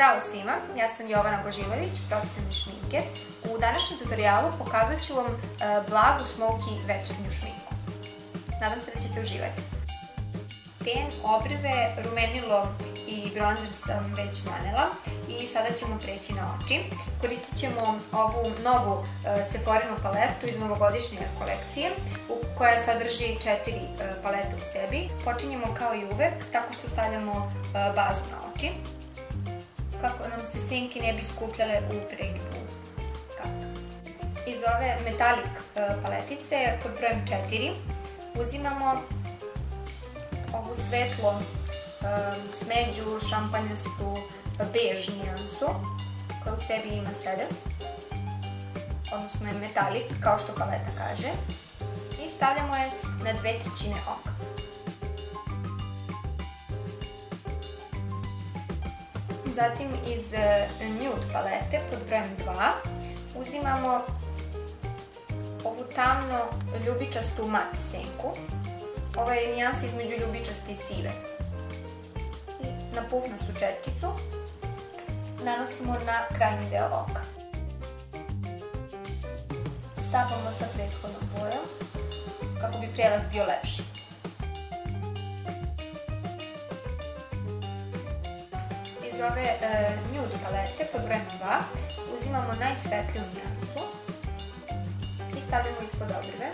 Zdravo svima, ja sam Jovana Božilović, profesionalni šminker. U današnjem tutorijalu pokazat ću vam blagu smoky večernju šminku. Nadam se da ćete uživati. Ten, obrve, rumenilo i bronzer sam već nanela i sada ćemo preći na oči. Koristit ćemo ovu novu Sephorinu paletu iz novogodišnje kolekcije koja sadrži 4 palete u sebi. Počinjemo kao i uvek tako što stavljamo bazu na oči kako nam se senke ne bi skupljale u pregibnu kartu. Iz ove metalik paletice pod brojem 4 uzimamo ovu svetlo smeđu, šampanjastu, bež nijansu koja u sebi ima sedef, odnosno je metalik kao što paleta kaže, i stavljamo je na 2/3 oka. Zatim iz nude palete pod brojem 2 uzimamo ovu tamno ljubičastu mat senku. Ovo je nijansa između ljubičaste i sive. I na pufnastu četkicu nanosimo na krajnji deo oka. Stapamo sa prethodnom bojom kako bi prelaz bio lepši. Iz ove nude palete pod brojem 2 uzimamo najsvetliju nijansu i stavljamo ispod obrve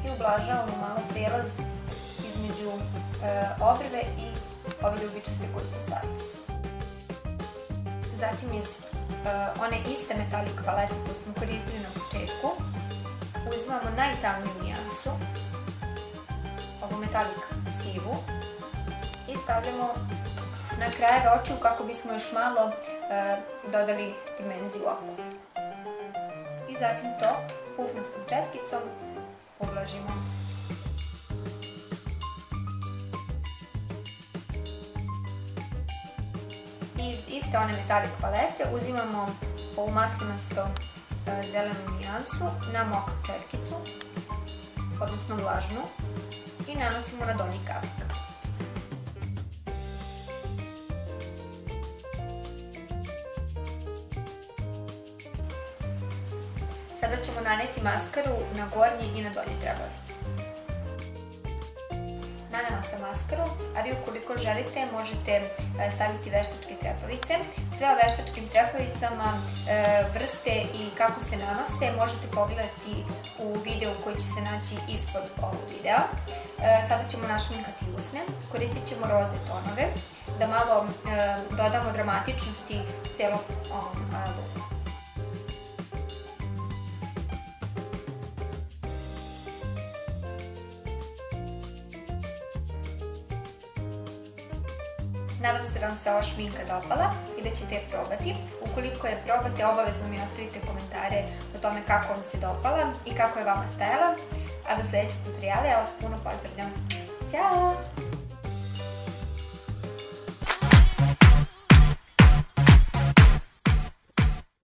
i ublažavamo malo prelaz između obrve i ove ljubičaste koju smo stavili. Zatim iz one iste metalik palete koju smo koristili na početku uzimamo najtamniju nijansu, ovu metalik sivu, i stavljamo na krajeve očiju kako bismo još malo dodali dimenziju oku. I zatim to pufnastom četkicom ublažimo. Iz iste one metalik palete uzimamo ovu maslinasto zelenu nijansu na mokru četkicu, odnosno vlažnu, i nanosimo na donji kavik. Sada ćemo naneti maskaru na gornje i na donje trepavice. Nanela sam maskaru, a vi ukoliko želite možete staviti veštačke trepavice. Sve o veštačkim trepavicama, vrste i kako se nanose možete pogledati u videu koji će se naći ispod ovog videa. Sada ćemo našminkati usne. Koristit ćemo roze tonove da malo dodamo dramatičnosti celom ovom luku. Nadam se da vam se ova šminka dopala i da ćete je probati. Ukoliko je probate, obavezno mi ostavite komentare o tome kako vam se dopala i kako je vama stajala. A do sledećeg tutoriala ja vas puno pozdravljam. Ćao!